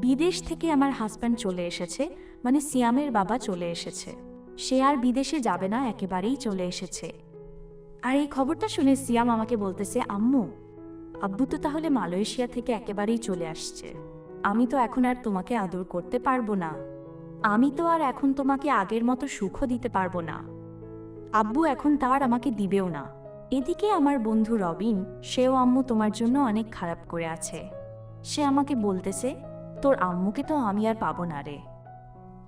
বিদেশ থেকে আমার হাজব্যান্ড চলে এসেছে, মানে সিয়ামের বাবা চলে এসেছে। সে আর বিদেশে যাবে না, একেবারেই চলে এসেছে। আর এই খবরটা শুনে সিয়াম আমাকে বলতেছে, আম্মু, আব্বু তো তাহলে মালয়েশিয়া থেকে একেবারেই চলে আসছে। আমি তো এখন আর তোমাকে আদর করতে পারবো না। আমি তো আর এখন তোমাকে আগের মতো সুখও দিতে পারবো না। আব্বু এখন তার আমাকে দিবেও না। এদিকে আমার বন্ধু রবিন, সেও আম্মু তোমার জন্য অনেক খারাপ করে আছে। সে আমাকে বলতেছে, তোর আম্মুকে তো আমি আর পাবো না রে।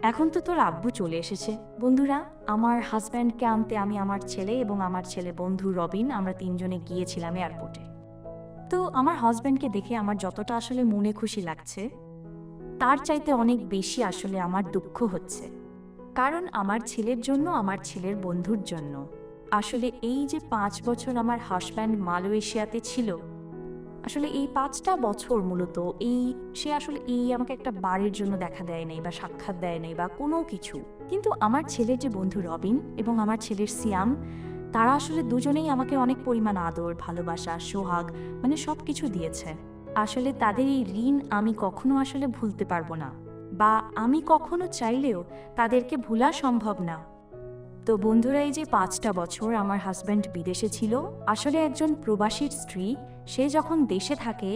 এখন তো তোর আব্বু চলে এসেছে। বন্ধুরা, আমার হাজব্যান্ডকে আনতে আমি আমার ছেলে এবং আমার ছেলে বন্ধু রবিন, আমরা তিনজনে গিয়েছিলাম এয়ারপোর্টে। তো আমার হাজব্যান্ডকে দেখে আমার যতটা আসলে মনে খুশি লাগছে, তার চাইতে অনেক বেশি আসলে আমার দুঃখ হচ্ছে। কারণ আমার ছেলের জন্য, আমার ছেলের বন্ধুর জন্য আসলে এই যে 5 বছর আমার হাজব্যান্ড মালয়েশিয়াতে ছিল, আসলে এই 5টা বছর মূলত সে আসলে আমাকে একটা বারের জন্য দেখা দেয় নাই বা সাক্ষাৎ দেয় নাই বা কোনো কিছু। কিন্তু আমার ছেলের যে বন্ধু রবিন এবং আমার ছেলের সিয়াম, তারা আসলে দুজনেই আমাকে অনেক পরিমাণ আদর, ভালোবাসা, সোহাগ, মানে সব কিছু দিয়েছে। আসলে তাদের এই ঋণ আমি কখনো আসলে ভুলতে পারবো না, বা আমি কখনো চাইলেও তাদেরকে ভোলা সম্ভব না। তো বন্ধুরা, এই যে 5টা বছর আমার হাজব্যান্ড বিদেশে ছিল, আসলে একজন প্রবাসীর স্ত্রী, সে যখন দেশে থাকে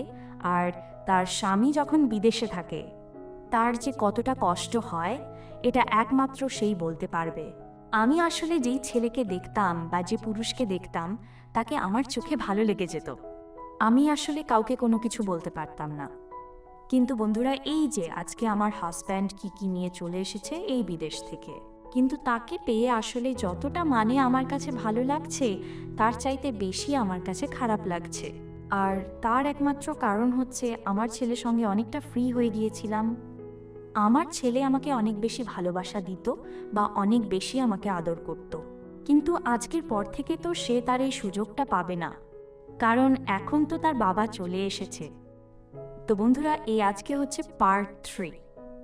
আর তার স্বামী যখন বিদেশে থাকে, তার যে কতটা কষ্ট হয় এটা একমাত্র সেই বলতে পারবে। আমি আসলে যেই ছেলেকে দেখতাম বা যে পুরুষকে দেখতাম, তাকে আমার চোখে ভালো লেগে যেত। আমি আসলে কাউকে কোনো কিছু বলতে পারতাম না। কিন্তু বন্ধুরা, এই যে আজকে আমার হাজব্যান্ড কি নিয়ে চলে এসেছে এই বিদেশ থেকে, কিন্তু তাকে পেয়ে আসলে যতটা মানে আমার কাছে ভালো লাগছে, তার চাইতে বেশি আমার কাছে খারাপ লাগছে। আর তার একমাত্র কারণ হচ্ছে আমার ছেলের সঙ্গে অনেকটা ফ্রি হয়ে গিয়েছিলাম। আমার ছেলে আমাকে অনেক বেশি ভালোবাসা দিত বা অনেক বেশি আমাকে আদর করত। কিন্তু আজকের পর থেকে তো সে তার এই সুযোগটা পাবে না, কারণ এখন তো তার বাবা চলে এসেছে। তো বন্ধুরা, এই আজকে হচ্ছে পার্ট 3,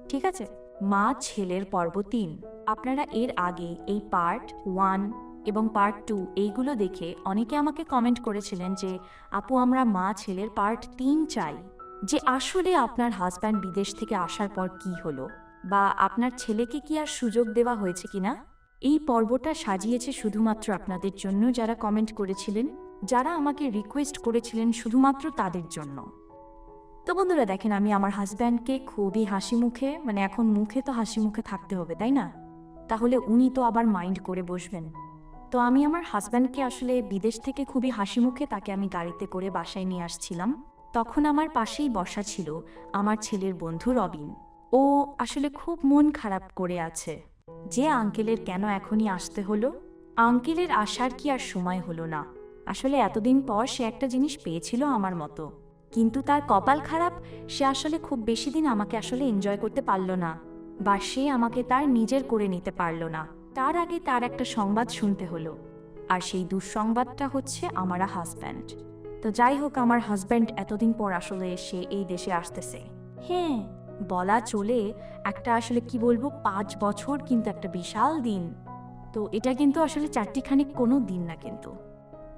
ঠিক আছে? মা ছেলের পর্ব 3। আপনারা এর আগে এই পার্ট 1 এবং পার্ট 2 এইগুলো দেখে অনেকে আমাকে কমেন্ট করেছিলেন যে, আপু, আমরা মা ছেলের পার্ট 3 চাই। যে আসলে আপনার হাজব্যান্ড বিদেশ থেকে আসার পর কি হলো, বা আপনার ছেলেকে কি আর সুযোগ দেওয়া হয়েছে কিনা। এই পর্বটা সাজিয়েছে শুধুমাত্র আপনাদের জন্য, যারা কমেন্ট করেছিলেন, যারা আমাকে রিকোয়েস্ট করেছিলেন, শুধুমাত্র তাদের জন্য। তো বন্ধুরা দেখেন, আমি আমার হাজব্যান্ডকে খুবই হাসি মুখে, মানে এখন মুখে তো হাসি মুখে থাকতে হবে, তাই না? তাহলে উনি তো আবার মাইন্ড করে বসবেন। তো আমি আমার হাজব্যান্ডকে আসলে বিদেশ থেকে খুবই হাসি মুখে তাকে আমি গাড়িতে করে বাসায় নিয়ে আসছিলাম। তখন আমার পাশেই বসা ছিল আমার ছেলের বন্ধু রবিন। ও আসলে খুব মন খারাপ করে আছে যে আঙ্কেলের কেন এখনই আসতে হলো। আঙ্কেলের আসার কি আর সময় হলো না? আসলে এতদিন পর সে একটা জিনিস পেয়েছিল আমার মতো, কিন্তু তার কপাল খারাপ, সে আসলে খুব বেশি দিন আমাকে আসলে এনজয় করতে পারল না, বা সে আমাকে তার নিজের করে নিতে পারল না। তার আগে তার একটা সংবাদ শুনতে হলো, আর সেই দুঃসংবাদটা হচ্ছে আমার হাজব্যান্ড। তো যাই হোক, আমার হাজব্যান্ড এতদিন পর আসলে সে এই দেশে আসতেছে। হ্যাঁ, বলা চলে একটা আসলে কি বলবো, 5 বছর কিন্তু একটা বিশাল দিন। তো এটা কিন্তু আসলে চারটিখানিক কোনো দিন না কিন্তু।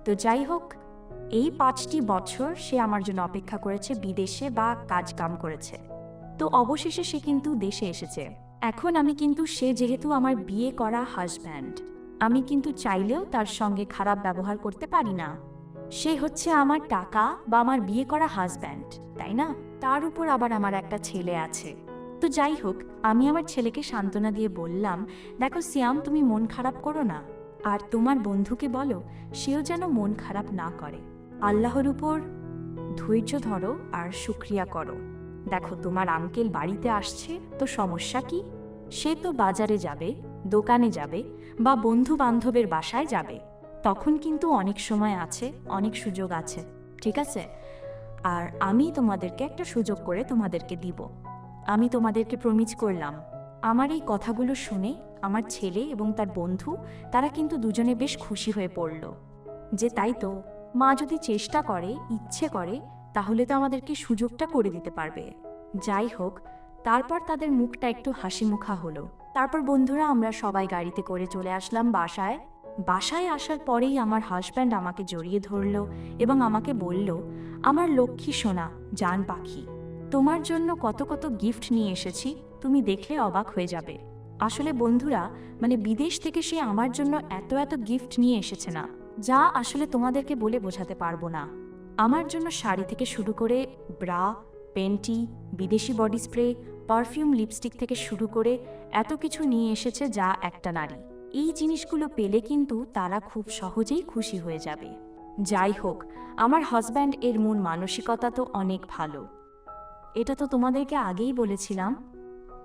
তো যাই হোক, এই 5টি বছর সে আমার জন্য অপেক্ষা করেছে বিদেশে, বা কাজ কাম করেছে। তো অবশেষে সে কিন্তু দেশে এসেছে। এখন আমি কিন্তু, সে যেহেতু আমার বিয়ে করা হাজব্যান্ড, আমি কিন্তু চাইলেও তার সঙ্গে খারাপ ব্যবহার করতে পারি না। সে হচ্ছে আমার টাকা বা আমার বিয়ে করা হাজব্যান্ড, তাই না? তার উপর আবার আমার একটা ছেলে আছে। তো যাই হোক, আমি আমার ছেলেকে সান্ত্বনা দিয়ে বললাম, দেখো সিয়াম, তুমি মন খারাপ করো না, আর তোমার বন্ধুকে বলো সেও যেন মন খারাপ না করে। আল্লাহর উপর ধৈর্য ধরো আর শুকরিয়া করো। দেখো, তোমার আঙ্কেল বাড়িতে আসছে, তো সমস্যা কি? সে তো বাজারে যাবে, দোকানে যাবে, বা বন্ধু বান্ধবের বাসায় যাবে। তখন কিন্তু অনেক সময় আছে, অনেক সুযোগ আছে, ঠিক আছে? আর আমি তোমাদেরকে একটা সুযোগ করে তোমাদেরকে দিব। আমি তোমাদেরকে প্রমিস করলাম। আমার এই কথাগুলো শুনে আমার ছেলে এবং তার বন্ধু, তারা কিন্তু দুজনে বেশ খুশি হয়ে পড়ল, যে তাই তো, মা যদি চেষ্টা করে, ইচ্ছে করে, তাহলে তো আমাদেরকে সুযোগটা করে দিতে পারবে। যাই হোক, তারপর তাদের মুখটা একটু হাসি মুখা হলো। তারপর বন্ধুরা, আমরা সবাই গাড়িতে করে চলে আসলাম বাসায়। বাসায় আসার পরেই আমার হাজব্যান্ড আমাকে জড়িয়ে ধরল এবং আমাকে বলল, আমার লক্ষ্মী সোনা, জান পাখি, তোমার জন্য কত কত গিফট নিয়ে এসেছি, তুমি দেখলে অবাক হয়ে যাবে। আসলে বন্ধুরা, মানে বিদেশ থেকে সে আমার জন্য এত এত গিফট নিয়ে এসেছে না, যা আসলে তোমাদেরকে বলে বোঝাতে পারবো না। আমার জন্য শাড়ি থেকে শুরু করে ব্রা, পেন্টি, বিদেশি বডি স্প্রে, পারফিউম, লিপস্টিক থেকে শুরু করে এত কিছু নিয়ে এসেছে যা একটা নারী এই জিনিসগুলো পেলে কিন্তু তারা খুব সহজেই খুশি হয়ে যাবে। যাই হোক, আমার হাজব্যান্ড এর মন মানসিকতা তো অনেক ভালো। এটা তো তোমাদেরকে আগেই বলেছিলাম।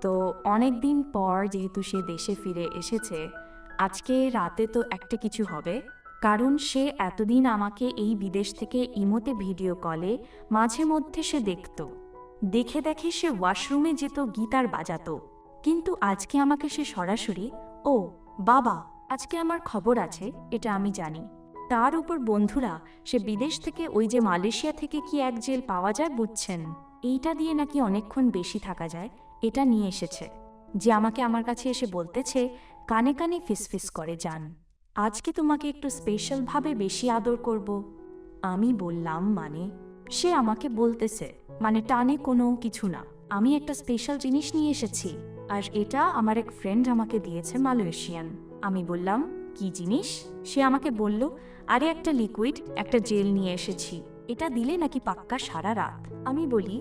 তো অনেক দিন পর যেহেতু সে দেশে ফিরে এসেছে, আজকে রাতে তো একটা কিছু হবে, কারণ সে এতদিন আমাকে এই বিদেশ থেকে ইমোতে ভিডিও কলে মাঝে মধ্যে সে দেখত। দেখে দেখে সে ওয়াশরুমে যেত, গিটার বাজাতো, কিন্তু আজকে আমাকে সে সরাসরি, ও বাবা, আজকে আমার খবর আছে, এটা আমি জানি। তার উপর বন্ধুরা, সে বিদেশ থেকে ওই যে মালয়েশিয়া থেকে কি এক জেল পাওয়া যায় বুঝছেন, এইটা দিয়ে নাকি অনেকক্ষণ বেশি থাকা যায়, এটা নিয়ে এসেছে। যে আমাকে আমার কাছে এসে বলতেছে, কানে কানে ফিসফিস করে, যান আজকে তোমাকে একটু স্পেশালভাবে বেশি আদর করব। আমি বললাম মানে? সে আমাকে বলতেছে, মানে টানে কোনো কিছু না, আমি একটা স্পেশাল জিনিস নিয়ে এসেছি, আর এটা আমার এক ফ্রেন্ড আমাকে দিয়েছে, মালয়েশিয়ান। আমি বললাম, কি জিনিস? সে আমাকে বলল, আরে একটা লিকুইড, একটা জেল নিয়ে এসেছি, এটা দিলে নাকি পাক্কা সারা রাত। আমি বলি,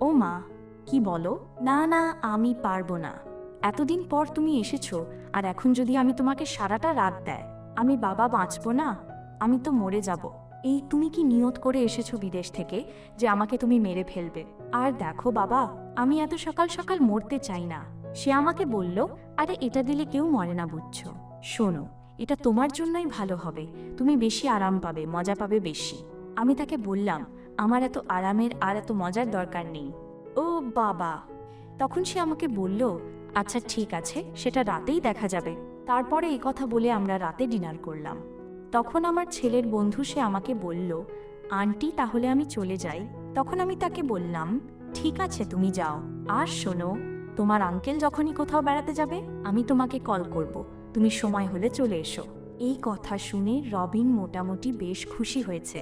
ও মা, কি বলো? না না, আমি পারবো না, এতদিন পর তুমি এসেছো, আর এখন যদি আমি তোমাকে সারাটা রাত দেয়, আমি বাবা বাঁচবো না, আমি তো মরে যাব। এই তুমি কি নিয়ত করে এসেছো বিদেশ থেকে যে আমাকে তুমি মেরে ফেলবে? আর দেখো বাবা, আমি এত সকাল সকাল মরতে চাই না। সে আমাকে বলল, আরে এটা দিলে কেউ মরে না বুঝছো, শোনো, এটা তোমার জন্যই ভালো হবে, তুমি বেশি আরাম পাবে, মজা পাবে বেশি। আমি তাকে বললাম, আমার এত আরামের আর এত মজার দরকার নেই। ও বাবা! তখন সে আমাকে বলল, আচ্ছা ঠিক আছে, সেটা রাতেই দেখা যাবে। তারপরে এই কথা বলে আমরা রাতে ডিনার করলাম। তখন আমার ছেলের বন্ধু সে আমাকে বলল, আন্টি তাহলে আমি চলে যাই। তখন আমি তাকে বললাম, ঠিক আছে তুমি যাও, আর শোনো, তোমার আঙ্কেল যখনই কোথাও বেড়াতে যাবে আমি তোমাকে কল করব, তুমি সময় হলে চলে এসো। এই কথা শুনে রবিন মোটামুটি বেশ খুশি হয়েছে।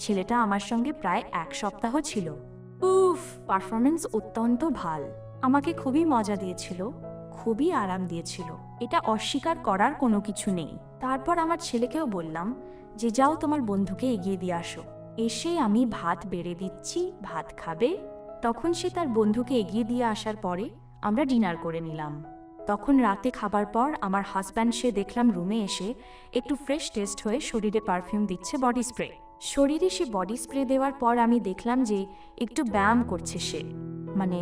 ছেলেটা আমার সঙ্গে প্রায় 1 সপ্তাহ ছিল। উফ, পারফরমেন্স অত্যন্ত ভাল, আমাকে খুবই মজা দিয়েছিল, খুবই আরাম দিয়েছিল, এটা অস্বীকার করার কোনো কিছু নেই। তারপর আমার ছেলেকেও বললাম যে যাও তোমার বন্ধুকে এগিয়ে দিয়ে আসো, এসে আমি ভাত বেড়ে দিচ্ছি, ভাত খাবে। তখন সে তার বন্ধুকে এগিয়ে দিয়ে আসার পরে আমরা ডিনার করে নিলাম। তখন রাতে খাবার পর আমার হাজব্যান্ড সে দেখলাম রুমে এসে একটু ফ্রেশ টেস্ট হয়ে শরীরে পারফিউম দিচ্ছে, বডি স্প্রে। শরীরে সে বডি স্প্রে দেওয়ার পর আমি দেখলাম যে একটু ব্যায়াম করছে সে, মানে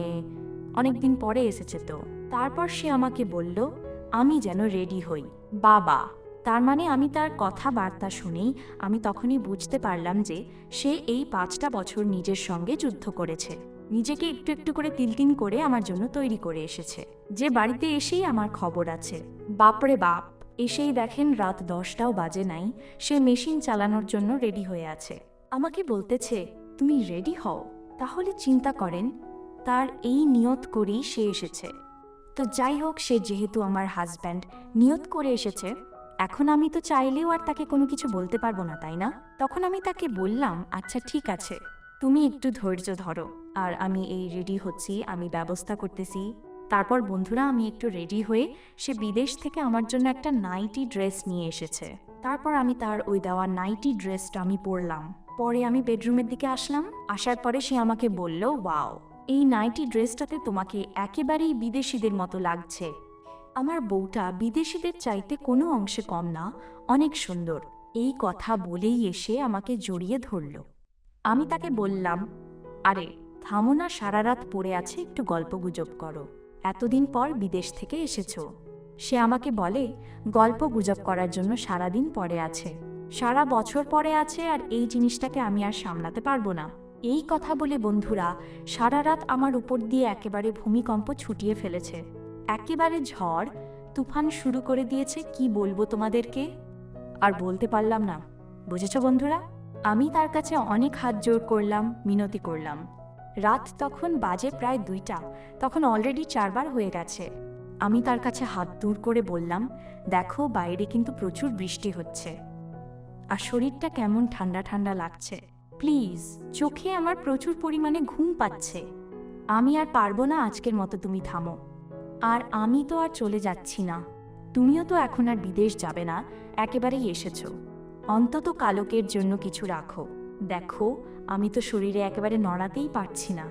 অনেকদিন পরে এসেছে তো। তারপর সে আমাকে বলল আমি যেন রেডি হই। বাবা! তার মানে আমি তার কথাবার্তা শুনেই আমি তখনই বুঝতে পারলাম যে সে এই 5টা বছর নিজের সঙ্গে যুদ্ধ করেছে, নিজেকে একটু একটু করে তিলতিল করে আমার জন্য তৈরি করে এসেছে, যে বাড়িতে এসেই আমার খবর আছে। বাপরে বাপ! এসেই দেখেন রাত 10টাও বাজে নাই, সে মেশিন চালানোর জন্য রেডি হয়ে আছে। আমাকে বলতেছে, তুমি রেডি হও। তাহলে চিন্তা করেন, তার এই নিয়ত করেই সে এসেছে। তো যাই হোক, সে যেহেতু আমার হাজব্যান্ড নিয়ত করে এসেছে, এখন আমি তো চাইলেও আর তাকে কোনো কিছু বলতে পারবো না, তাই না? তখন আমি তাকে বললাম, আচ্ছা ঠিক আছে, তুমি একটু ধৈর্য ধরো, আর আমি এই রেডি হচ্ছি, আমি ব্যবস্থা করতেছি। তারপর বন্ধুরা, আমি একটু রেডি হয়ে সে বিদেশ থেকে আমার জন্য একটা নাইটি ড্রেস নিয়ে এসেছে। তারপর আমি তার ওই দেওয়া নাইটি ড্রেসটা আমি পরলাম। পরে আমি বেডরুমের দিকে আসলাম। আসার পরে সে আমাকে বলল, ওয়াও, এই নাইটি ড্রেসটাতে তোমাকে একেবারেই বিদেশিদের মতো লাগছে। আমার বউটা বিদেশিদের চাইতে কোনো অংশে কম না, অনেক সুন্দর। এই কথা বলেই এসে আমাকে জড়িয়ে ধরল। আমি তাকে বললাম, আরে থামো না, সারা রাত পড়ে আছে, একটু গল্পগুজব করো, এতদিন পর বিদেশ থেকে এসেছো। সে আমাকে বলে, গল্প গুজব করার জন্য সারাদিন পরে আছে, সারা বছর পরে আছে, আর এই জিনিসটাকে আমি আর সামলাতে পারবো না। এই কথা বলে বন্ধুরা, সারা রাত আমার উপর দিয়ে একেবারে ভূমিকম্প ছুটিয়ে ফেলেছে, একেবারে ঝড় তুফান শুরু করে দিয়েছে। কি বলবো তোমাদেরকে, আর বলতে পারলাম না। বুঝেছ বন্ধুরা? আমি তার কাছে অনেক হাত জোর করলাম, মিনতি করলাম। রাত তখন বাজে প্রায় 2টা, তখন অলরেডি 4 বার হয়ে গেছে। আমি তার কাছে হাত দূর করে বললাম, দেখো বাইরে কিন্তু প্রচুর বৃষ্টি হচ্ছে, আর শরীরটা কেমন ঠান্ডা ঠান্ডা লাগছে, প্লিজ, চোখে আমার প্রচুর পরিমাণে ঘুম পাচ্ছে, আমি আর পারবো না, আজকের মতো তুমি থামো। আর আমি তো আর চলে যাচ্ছি না, তুমিও তো এখন আর বিদেশ যাবে না, একেবারেই এসেছো। অন্তত কালকের জন্য কিছু রাখো। দেখো, আমি তো শরীরে একেবারে নড়াতেই পারছি না।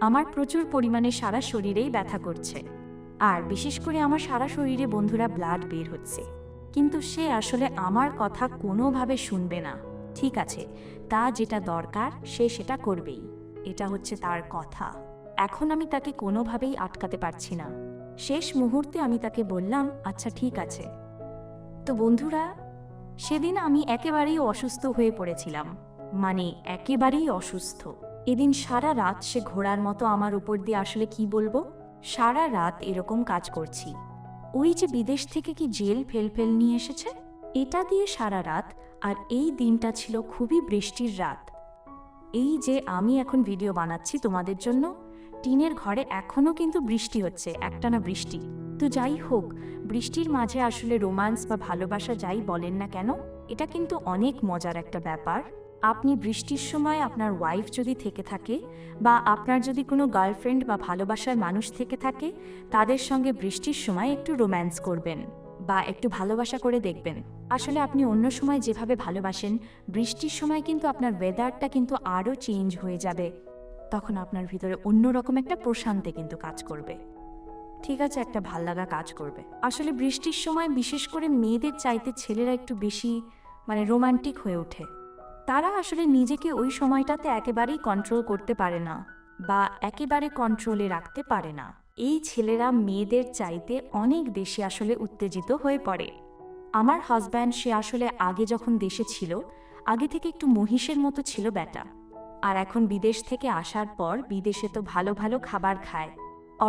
আমার প্রচুর পরিমাণে সারা শরীরেই ব্যথা করছে, আর বিশেষ করে আমার সারা শরীরে বন্ধুরা ব্লাড বের হচ্ছে। কিন্তু সে আসলে আমার কথা কোনোভাবে শুনবে না। ঠিক আছে, তা যেটা দরকার সে সেটা করবেই, এটা হচ্ছে তার কথা। এখন আমি তাকে কোনোভাবেই আটকাতে পারছি না। শেষ মুহূর্তে আমি তাকে বললাম, আচ্ছা ঠিক আছে। তো বন্ধুরা, সেদিন আমি একেবারেই অসুস্থ হয়ে পড়েছিলাম, মানে একেবারেই অসুস্থ। এদিন সারা রাত সে ঘোড়ার মতো আমার উপর দিয়ে, আসলে কি বলবো, সারা রাত এরকম কাজ করছি। ওই যে বিদেশ থেকে কি জেল ফেল নিয়ে এসেছে, এটা দিয়ে সারা রাত। আর এই দিনটা ছিল খুবই বৃষ্টির রাত। এই যে আমি এখন ভিডিও বানাচ্ছি তোমাদের জন্য, টিনের ঘরে এখনও কিন্তু বৃষ্টি হচ্ছে, একটানা বৃষ্টি। তো যাই হোক, বৃষ্টির মাঝে আসলে রোম্যান্স বা ভালোবাসা যাই বলেন না কেন, এটা কিন্তু অনেক মজার একটা ব্যাপার। আপনি বৃষ্টির সময় আপনার ওয়াইফ যদি থেকে থাকে, বা আপনার যদি কোনো গার্লফ্রেন্ড বা ভালোবাসার মানুষ থেকে থাকে, তাদের সঙ্গে বৃষ্টির সময় একটু রোম্যান্স করবেন বা একটু ভালোবাসা করে দেখবেন। আসলে আপনি অন্য সময় যেভাবে ভালোবাসেন, বৃষ্টির সময় কিন্তু আপনার ওয়েদারটা কিন্তু আরও চেঞ্জ হয়ে যাবে। তখন আপনার ভিতরে অন্যরকম একটা প্রশান্তি কিন্তু কাজ করবে। ঠিক আছে, একটা ভাল্লাগা কাজ করবে। আসলে বৃষ্টির সময় বিশেষ করে মেয়েদের চাইতে ছেলেরা একটু বেশি রোমান্টিক হয়ে ওঠে। তারা আসলে নিজেকে ওই সময়টাতে একেবারেই কন্ট্রোল করতে পারে না, বা একেবারে কন্ট্রোলে রাখতে পারে না। এই ছেলেরা মেয়েদের চাইতে অনেক বেশি আসলে উত্তেজিত হয়ে পড়ে। আমার হাজব্যান্ড, সে আসলে আগে যখন দেশে ছিল, আগে থেকে একটু মহিষের মতো ছিল ব্যাটা। আর এখন বিদেশ থেকে আসার পর বিদেশে তো ভালো ভালো খাবার খায়,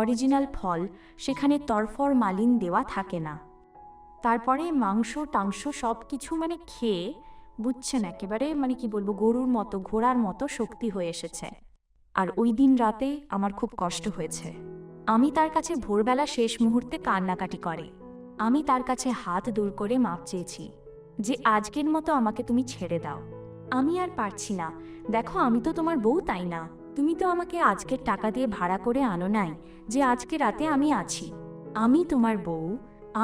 অরিজিনাল ফল, সেখানে তরফর মালিন দেওয়া থাকে না। তারপরে মাংস টাংস সব কিছু খেয়ে, বুঝছেন, একেবারে কি বলবো, গরুর মতো ঘোড়ার মতো শক্তি হয়ে এসেছে। আর ওই দিন রাতে আমার খুব কষ্ট হয়েছে। আমি তার কাছে ভোরবেলা শেষ মুহূর্তে কান্নাকাটি করে আমি তার কাছে হাত দূর করে মাপ চেয়েছি যে আজকের মতো আমাকে তুমি ছেড়ে দাও, আমি আর পারছি না। দেখো, আমি তো তোমার বউ, তাই না? তুমি তো আমাকে আজকের টাকা দিয়ে ভাড়া করে আনো নাই যে আজকে রাতে আমি আছি। আমি তোমার বউ,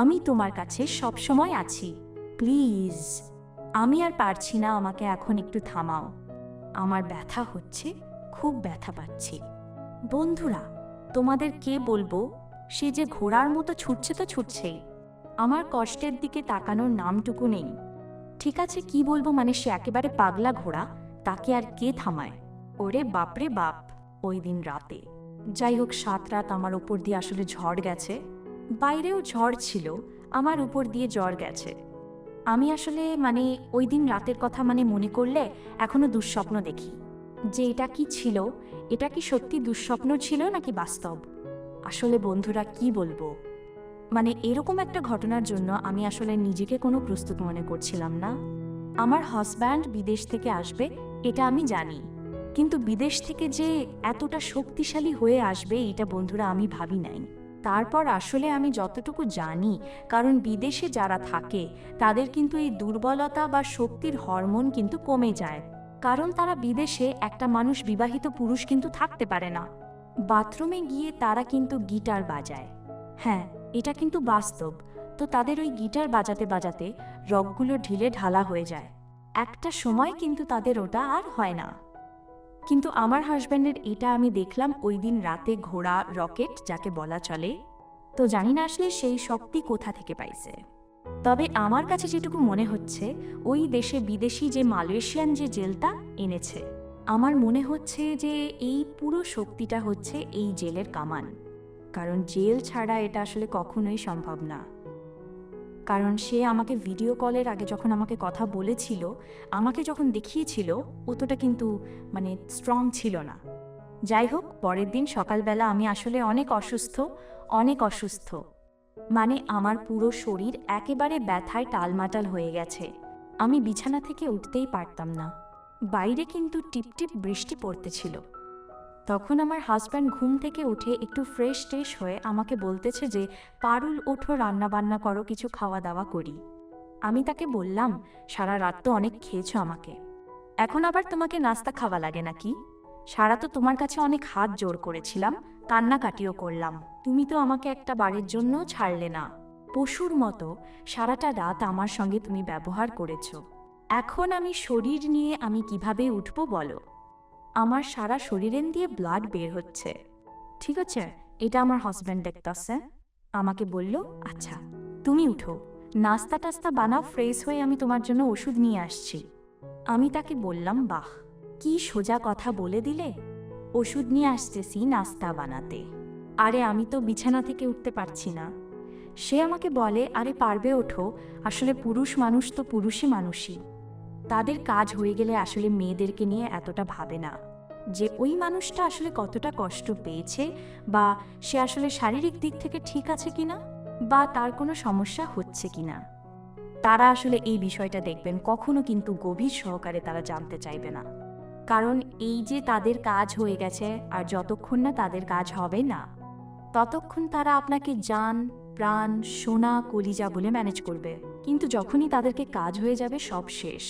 আমি তোমার কাছে সব সময় আছি। প্লিজ, আমি আর পারছি না, আমাকে এখন একটু থামাও। আমার ব্যথা হচ্ছে, খুব ব্যথা পাচ্ছি। বন্ধুরা, তোমাদের কে বলবো, সে যে ঘোড়ার মতো ছুটছে তো ছুটছেই, আমার কষ্টের দিকে তাকানোর নামটুকু নেই। ঠিক আছে, কি বলবো, সে একেবারে পাগলা ঘোড়া, তাকে আর কে থামায়? ওরে বাপরে বাপ, ওই দিন রাতে। যাই হোক, 7 রাত আমার উপর দিয়ে আসলে ঝড় গেছে, বাইরেও ঝড় ছিল, আমার উপর দিয়ে ঝড় গেছে। আমি আসলে ওই দিন রাতের কথা মনে করলে এখনো দুঃস্বপ্ন দেখি যে এটা কি ছিল, এটা কি সত্যি দুঃস্বপ্ন ছিল নাকি বাস্তব। আসলে বন্ধুরা, কি বলবো, এরকম একটা ঘটনার জন্য আমি আসলে নিজেকে কোনো প্রস্তুত মনে করছিলাম না। আমার হাজব্যান্ড বিদেশ থেকে আসবে এটা আমি জানি, কিন্তু বিদেশ থেকে যে এতটা শক্তিশালী হয়ে আসবে এটা বন্ধুরা আমি ভাবি নাই। তারপর আসলে আমি যতটুকু জানি, কারণ বিদেশে যারা থাকে তাদের কিন্তু এই দুর্বলতা বা শক্তির হরমোন কিন্তু কমে যায়, কারণ তারা বিদেশে একটা মানুষ, বিবাহিত পুরুষ কিন্তু থাকতে পারে না। বাথরুমে গিয়ে তারা কিন্তু গিটার বাজায়। হ্যাঁ, এটা কিন্তু বাস্তব। তো তাদের ওই গিটার বাজাতে বাজাতে রগগুলো ঢিলে ঢালা হয়ে যায়, একটা সময় কিন্তু তাদের ওটা আর হয় না। কিন্তু আমার হাজব্যান্ডের এটা আমি দেখলাম ওই দিন রাতে, ঘোড়া রকেট যাকে বলা চলে। তো জানি না আসলে সেই শক্তি কোথা থেকে পাইছে, তবে আমার কাছে যেটুকু মনে হচ্ছে, ওই দেশে বিদেশি যে মালয়েশিয়ান যে জেলটা এনেছে, আমার মনে হচ্ছে যে এই পুরো শক্তিটা হচ্ছে এই জেলের কামান। কারণ জেল ছাড়া এটা আসলে কখনোই সম্ভব না। কারণ সে আমাকে ভিডিও কলের আগে যখন আমাকে কথা বলেছিল, আমাকে যখন দেখিয়েছিল, অতটা কিন্তু স্ট্রং ছিল না। যাই হোক, পরের দিন সকালবেলা আমি আসলে অনেক অসুস্থ। আমার পুরো শরীর একেবারে ব্যথায় টালমাটাল হয়ে গেছে। আমি বিছানা থেকে উঠতেই পারতাম না। বাইরে কিন্তু টিপটিপ বৃষ্টি পড়তেছিল। তখন আমার হাজব্যান্ড ঘুম থেকে উঠে একটু ফ্রেশ হয়ে আমাকে বলতেছে যে, পারুল ওঠো, রান্না বান্না করো, কিছু খাওয়া দাওয়া করি। আমি তাকে বললাম, সারা রাত তো অনেক খেয়েছো আমাকে, এখন আবার তোমাকে নাস্তা খাওয়া লাগে নাকি? সারা তো তোমার কাছে অনেক হাত জোর করেছিলাম, কান্নাকাটিও করলাম, তুমি তো আমাকে একটা বারের জন্য ছাড়লে না। পশুর মতো সারাটা রাত আমার সঙ্গে তুমি ব্যবহার করেছো। এখন আমি শরীর নিয়ে আমি কিভাবে উঠবো বলো? আমার সারা শরীরের দিয়ে ব্লাড বের হচ্ছে। ঠিক আছে, এটা আমার হাজব্যান্ড দেখতাছে। আমাকে বলল, আচ্ছা তুমি উঠো, নাস্তা টাস্তা বানাও, ফ্রেশ হয়ে আমি তোমার জন্য ওষুধ নিয়ে আসছি। আমি তাকে বললাম, বাহ, কি সোজা কথা বলে দিলে, ওষুধ নিয়ে আসতেছি নাস্তা বানাতে। আরে আমি তো বিছানা থেকে উঠতে পারছি না। সে আমাকে বলে, আরে পারবে, ওঠো, আসলে পুরুষ মানুষ তো পুরুষই মানুষই, তাদের কাজ হয়ে গেলে আসলে মেয়েদেরকে নিয়ে এতটা ভাবে না যে ওই মানুষটা আসলে কতটা কষ্ট পেয়েছে, বা সে আসলে শারীরিক দিক থেকে ঠিক আছে কিনা, বা তার কোনো সমস্যা হচ্ছে কিনা। তারা আসলে এই বিষয়টা দেখবেন কখনো কিন্তু গভীর সহকারে তারা জানতে চাইবে না, কারণ এই যে তাদের কাজ হয়ে গেছে, আর যতক্ষণ না তাদের কাজ হবে না ততক্ষণ তারা আপনাকে জান প্রাণ সোনা কলিজা বলে ম্যানেজ করবে, কিন্তু যখনই তাদেরকে কাজ হয়ে যাবে সব শেষ।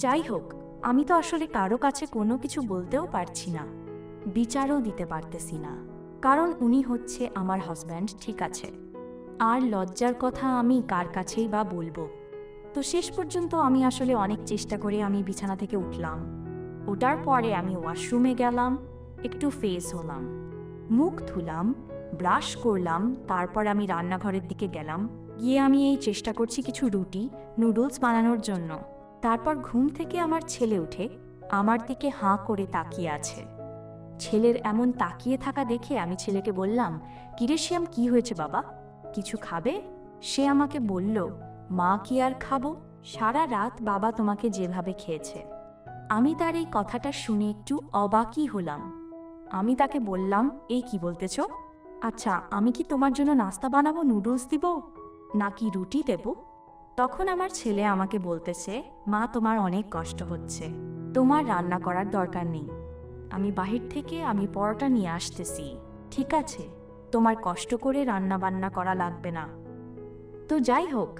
যাই হোক, আমি তো আসলে কারো কাছে কোনো কিছু বলতেও পারছি না, বিচারও দিতে পারতেছি না, কারণ উনি হচ্ছে আমার হাজব্যান্ড, ঠিক আছে। আর লজ্জার কথা আমি কার কাছেই বা বলবো। তো শেষ পর্যন্ত আমি আসলে অনেক চেষ্টা করে আমি বিছানা থেকে উঠলাম। ওঠার পরে আমি ওয়াশরুমে গেলাম, একটু ফ্রেশ হলাম, মুখ ধুলাম, ব্রাশ করলাম, তারপর আমি রান্নাঘরের দিকে গেলাম। গিয়ে আমি এই চেষ্টা করছি কিছু রুটি নুডলস বানানোর জন্য। তারপর ঘুম থেকে আমার ছেলে উঠে আমার দিকে হাঁ করে তাকিয়ে আছে। ছেলের এমন তাকিয়ে থাকা দেখে আমি ছেলেকে বললাম, কিরে শ্যাম, কি হয়েছে বাবা, কিছু খাবে? সে আমাকে বলল, মা কি আর খাবো, সারা রাত বাবা তোমাকে যেভাবে খেয়েছে। আমি তার এই কথাটা শুনে একটু অবাকই হলাম। আমি তাকে বললাম, এই কি বলতেছ? আচ্ছা, আমি কি তোমার জন্য নাস্তা বানাবো, নুডলস দিব, নাকি রুটি দেব? তখন আমার ছেলে আমাকে বলতেছে, মা তোমার অনেক কষ্ট হচ্ছে, তোমার রান্না করার দরকার নেই, আমি বাহির থেকে আমি পরোটা নিয়ে আসতেছি, ঠিক আছে, তোমার কষ্ট করে রান্না বান্না করা লাগবে না। তো যাই হোক,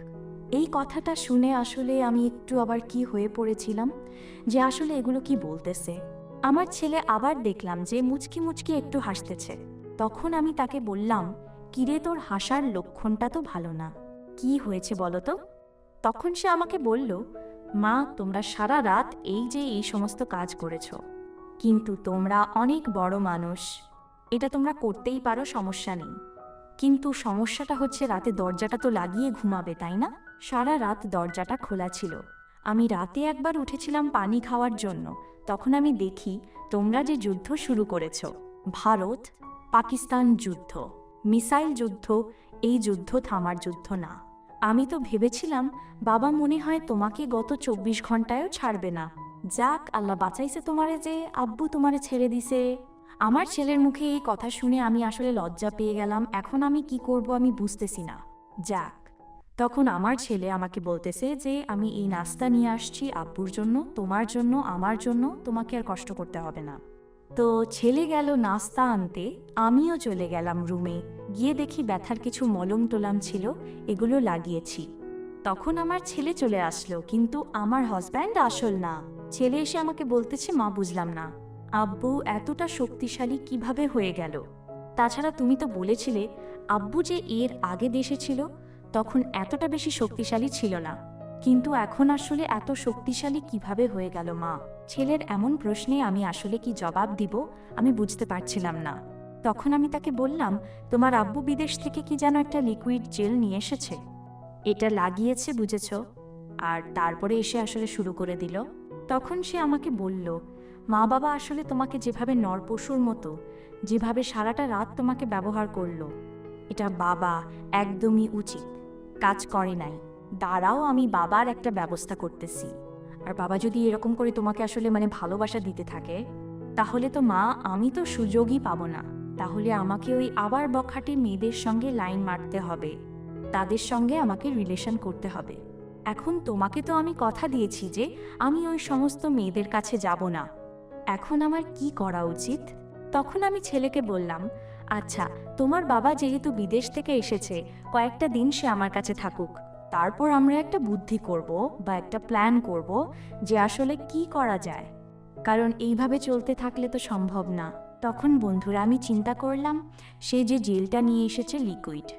এই কথাটা শুনে আসলে আমি একটু আবার কি হয়ে পড়েছিলাম যে আসলে এগুলো কি বলতেছে। আমার ছেলে আবার দেখলাম যে মুচকি মুচকি একটু হাসতেছে। তখন আমি তাকে বললাম, কিরে, তোর হাসার লক্ষণটা তো ভালো না, কি হয়েছে বলো তো? তখন সে আমাকে বলল, মা তোমরা সারা রাত এই যে এই সমস্ত কাজ করেছ, কিন্তু তোমরা অনেক বড় মানুষ, এটা তোমরা করতেই পারো, সমস্যা নেই, কিন্তু সমস্যাটা হচ্ছে রাতে দরজাটা তো লাগিয়ে ঘুমাবে, তাই না? সারা রাত দরজাটা খোলা ছিল। আমি রাতে একবার উঠেছিলাম পানি খাওয়ার জন্য, তখন আমি দেখি তোমরা যে যুদ্ধ শুরু করেছ, ভারত পাকিস্তান যুদ্ধ, মিসাইল যুদ্ধ, এই যুদ্ধ থামার যুদ্ধ না। আমি তো ভেবেছিলাম বাবা মনে হয় তোমাকে গত 24 ঘন্টায়ও ছাড়বে না। যাক, আল্লাহ বাঁচাইছে তোমারে যে আব্বু তোমারে ছেড়ে দিছে। আমার ছেলের মুখে এই কথা শুনে আমি আসলে লজ্জা পেয়ে গেলাম। এখন আমি কি করব আমি বুঝতেছি না। যাক, তখন আমার ছেলে আমাকে বলতেছে যে আমি এই নাস্তা নিয়ে আসছি আব্বুর জন্য, তোমার জন্য, আমার জন্য, তোমাকে আর কষ্ট করতে হবে না। তো ছেলে গেল নাস্তা আনতে, আমিও চলে গেলাম রুমে। গিয়ে দেখি ব্যথার কিছু মলম টলাম ছিল, এগুলো লাগিয়েছি। তখন আমার ছেলে চলে আসলো, কিন্তু আমার হাজব্যান্ড আসল না। ছেলে এসে আমাকে বলতেছে, মা বুঝলাম না, আব্বু এতটা শক্তিশালী কিভাবে হয়ে গেল? তাছাড়া তুমি তো বলেছিলে আব্বু যে এর আগে দেশে ছিল তখন এতটা বেশি শক্তিশালী ছিল না, কিন্তু এখন আসলে এত শক্তিশালী কিভাবে হয়ে গেল মা? ছেলের এমন প্রশ্নে আমি আসলে কি জবাব দিব আমি বুঝতে পারছিলাম না। তখন আমি তাকে বললাম, তোমার আব্বু বিদেশ থেকে কি যেন একটা লিকুইড জেল নিয়ে এসেছে, এটা লাগিয়েছে, বুঝেছ, আর তারপরে এসে আসলে শুরু করে দিল। তখন সে আমাকে বলল, মা বাবা আসলে তোমাকে যেভাবে নরপশুর মতো, যেভাবে সারাটা রাত তোমাকে ব্যবহার করলো, এটা বাবা একদমই উচিত কাজ করে নাই। দাঁড়াও, আমি বাবার একটা ব্যবস্থা করতেছি। আর বাবা যদি এরকম করে তোমাকে আসলে ভালোবাসা দিতে থাকে, তাহলে তো মা আমি তো সুযোগই পাবো না। তাহলে আমাকে ওই আবার বখাটে মেয়েদের সঙ্গে লাইন মারতে হবে, তাদের সঙ্গে আমাকে রিলেশন করতে হবে। এখন তোমাকে তো আমি কথা দিয়েছি যে আমি ওই সমস্ত মেয়েদের কাছে যাব না। এখন আমার কি করা উচিত? তখন আমি ছেলেকে বললাম, আচ্ছা, তোমার বাবা যেহেতু বিদেশ থেকে এসেছে, কয়েকটা দিন সে আমার কাছে থাকুক, তারপর আমরা একটা বুদ্ধি করব বা একটা প্ল্যান করব যে আসলে কি করা যায়। কারণ এইভাবে চলতে থাকলে তো সম্ভব না। তখন বন্ধুরা আমি চিন্তা করলাম, সে যে জেলটা নিয়ে এসেছে লিকুইড,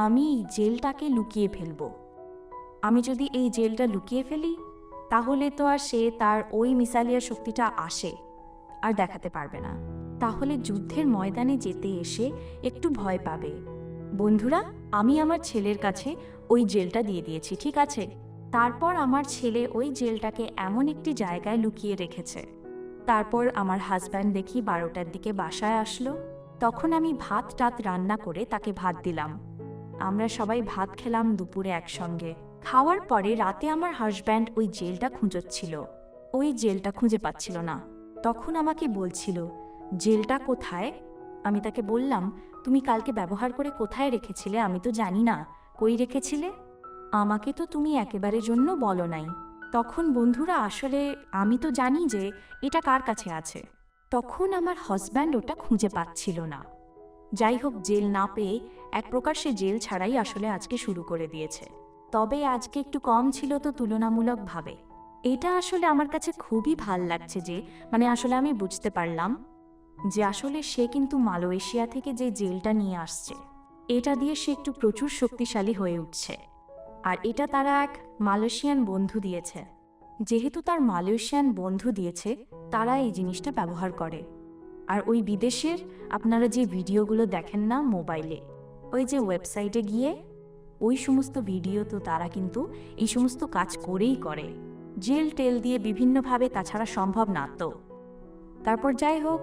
আমি এই জেলটাকে লুকিয়ে ফেলবো। আমি যদি এই জেলটা লুকিয়ে ফেলি তাহলে তো আর সে তার ওই মিসাইলের শক্তিটা আর দেখাতে পারবে না। তাহলে যুদ্ধের ময়দানে যেতে এসে একটু ভয় পাবে। বন্ধুরা, আমি আমার ছেলের কাছে ওই জেলটা দিয়ে দিয়েছি, ঠিক আছে? তারপর আমার ছেলে ওই জেলটাকে এমন একটি জায়গায় লুকিয়ে রেখেছে। তারপর আমার হাজব্যান্ড দেখি 12টার দিকে বাসায় আসলো। তখন আমি ভাত রান্না করে তাকে ভাত দিলাম। আমরা সবাই ভাত খেলাম দুপুরে একসঙ্গে। খাওয়ার পরে রাতে আমার হাজব্যান্ড ওই জেলটা খুঁজছিল, ওই জেলটা খুঁজে পাচ্ছিল না। তখন আমাকে বলছিল, জেলটা কোথায়? আমি তাকে বললাম, তুমি কালকে ব্যবহার করে কোথায় রেখেছিলে? আমি তো জানি না, কই রেখেছিলে? আমাকে তো তুমি একেবারে জন্য বলো নাই। তখন বন্ধুরা, আসলে আমি তো জানি যে এটা কার কাছে আছে। তখন আমার হাজব্যান্ড ওটা খুঁজে পাচ্ছিল না। যাই হোক, জেল না পেয়ে এক প্রকার সে জেল ছাড়াই আসলে আজকে শুরু করে দিয়েছে। তবে আজকে একটু কম ছিল তো তুলনামূলকভাবে। এটা আসলে আমার কাছে খুবই ভাল লাগছে যে আসলে আমি বুঝতে পারলাম যে আসলে সে কিন্তু মালয়েশিয়া থেকে যে জেলটা নিয়ে আসছে এটা দিয়ে সে একটু প্রচুর শক্তিশালী হয়ে উঠছে। আর এটা তারা এক মালয়েশিয়ান বন্ধু দিয়েছে। যেহেতু তার মালয়েশিয়ান বন্ধু দিয়েছে, তারা এই জিনিসটা ব্যবহার করে। আর ওই বিদেশের আপনারা যে ভিডিওগুলো দেখেন না মোবাইলে, ওই যে ওয়েবসাইটে গিয়ে ওই সমস্ত ভিডিও, তো তারা কিন্তু এই সমস্ত কাজ করেই করে, জেল টেল দিয়ে বিভিন্নভাবে, তাছাড়া সম্ভব না তো। তারপর যাই হোক,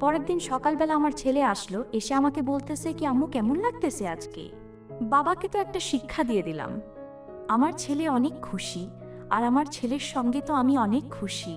পরের দিন সকালবেলা আমার ছেলে আসলো, এসে আমাকে বলতেছে কি, আম্মু কেমন লাগতেছে আজকে? বাবাকে তো একটা শিক্ষা দিয়ে দিলাম। আমার ছেলে অনেক খুশি, আর আমার ছেলের সঙ্গে তো আমি অনেক খুশি।